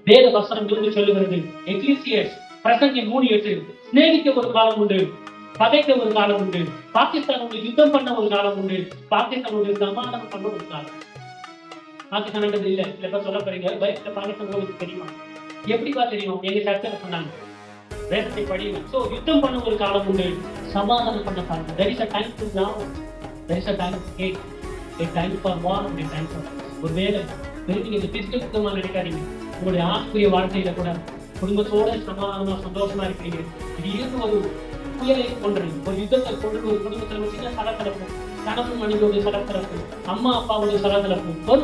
வேத வசனம் இருந்து சொல்லுகிறது. எக்லிசியஸ் பிரசங்கி 3:8 சிநேகிக்க ஒரு காலம் உண்டு, பகைக்க ஒரு காலம் உண்டு, பாகிஸ்தானோட யுத்தம் பண்ண ஒரு காலம் உண்டு, பாகிஸ்தானோட சமாதானம் பண்ண ஒரு காலம். பாகிஸ்தான் இல்ல இல்லப்ப சொல்ல போறீங்க, பாகிஸ்தான் உங்களுக்கு தெரியுமா? எப்படிப்பா தெரியும்? எங்க சர்ச்சையில சொன்னாங்க, வேதத்தை படிங்க. சோ யுத்தம் பண்ண ஒரு காலம் உண்டு, சமாதானம் பண்ண காலம். There is a time to love, there is a time to hate, a time for war and a time for peace. ஒருவேளை நீங்க இந்த பிஸ்கமா நினைக்காதீங்க. உங்களுடைய ஆத்மீய வாழ்க்கையில கூட குடும்பத்தோட சமாதானமா சந்தோஷமா இருக்கீங்க. இது இருந்து ஒரு புயலை கொண்டு, ஒரு யுத்தத்தை கொண்டு, ஒரு குடும்பத்துல சின்ன சலக்கலப்பு, கணவன் மனைவியோட சலக்கலப்பு, அம்மா அப்பாவுடைய சலக்கலப்பு, ஒரு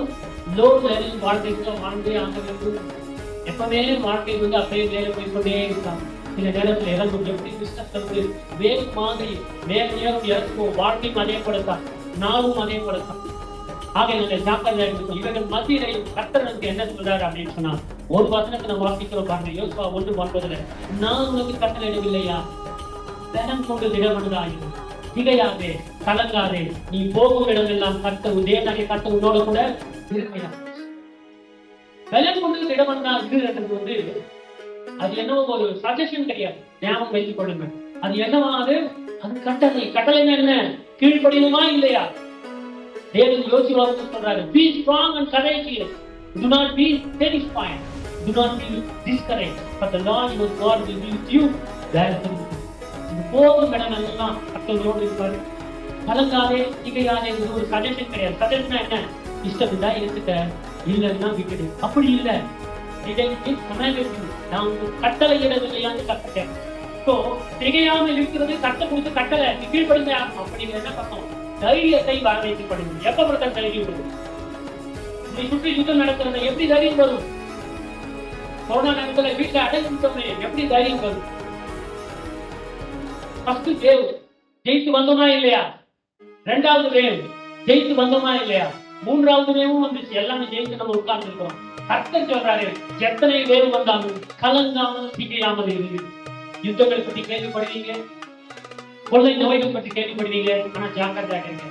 லோ லெவல் வாழ்க்கைக்குள்ள வாழ்ந்தே ஆகிறது. எப்பவுமே வாழ்க்கை வந்து அப்படியே வேலை போய்கொண்டே இருக்காங்க. சில நேரத்தில் இறங்கும், எப்படி பிசினஸ் வேறு மாதிரி வேறு நேரம் இறக்கும், வாழ்க்கையும் அதே படுத்தான், நாளும் அதே படுத்தான். ஆக இவர்கள் ஜாக்கிரதையா இருக்கும். இவர்கள் மத்தியில கர்த்தர் நமக்கு என்ன சொல்றாரு அப்படின்னு சொன்னா, ஒரு வசனத்தை நம்ம வாசிக்கிறோம் பாருங்க, யோசுவா 1:9. நான் உனக்கு கட்டளையிடவில்லையா? பலம் கொண்டு திடமனதாயிரும், திகையாதே, கலங்காதே, நீ போகும் இடமெல்லாம் கர்த்தர் தேவனாகிய கர்த்தர் உன்னோட கூட இருக்கையா. பலம் கொண்டு திடமனதா இருக்கிறது வந்து அது என்னவோ ஒரு சஜஷன் கிடையாது, ஞாபகம் வைத்துக் கொள்ளுங்க. அது என்னவாது? அது கட்டளை. கட்டளை என்ன? கீழ்ப்படியுமா இல்லையா? தேவன் யோசிவாவுக்கு சொல்றாரு, be strong and courageous, do not be terrified, do not be discouraged, but the Lord your God will be with you wherever you go. இந்த போகும் இடமெல்லாம் கர்த்தரோடு இருப்பாரு. கலங்காதே, திகையாதே. இது ஒரு சஜஷன் கிடையாது. சஜஷன் என்ன? இஷ்டம் இருந்தா எடுத்துக்க, இல்லைன்னா விட்டுடு. அப்படி இல்லை, நான் கட்டளை இடவில்லையான்னு கட்டேன். திகையாமல் இருக்கிறது கட்ட கொடுத்து கட்டளை கீழ்படுங்க. அப்படி என்ன பண்ணோம்? தைரியத்தை வரவேற்கப்படுது. எப்ப பிரதர் தைரியம் வரும்? நீ சுற்றி யுத்தம் நடக்கிறது, எப்படி தைரியம் வரும்? கொரோனா நேரத்துல வீட்டுல அடைஞ்சிட்டோமே, எப்படி தைரியம் வரும்? ஃபர்ஸ்ட் வேவ் ஜெயித்து வந்தோமா இல்லையா? இரண்டாவது வேவ் ஜெயித்து வந்தோமா இல்லையா? மூன்றாவது வேவும் வந்துச்சு. எல்லாமே ஜெயித்து நம்ம உட்கார்ந்து இருக்கிறோம். கர்த்தர் சொல்றாரு, எத்தனை வேவு வந்தாலும் கலங்காமல் திகையாமல் இருக்கு. யுத்தங்கள் பற்றி கேள்விப்படுவீங்க, கொள்ளை நோய்கள் பற்றி கேள்விப்படுவீங்க, ஆனா ஜாக்கிரதையா கேட்க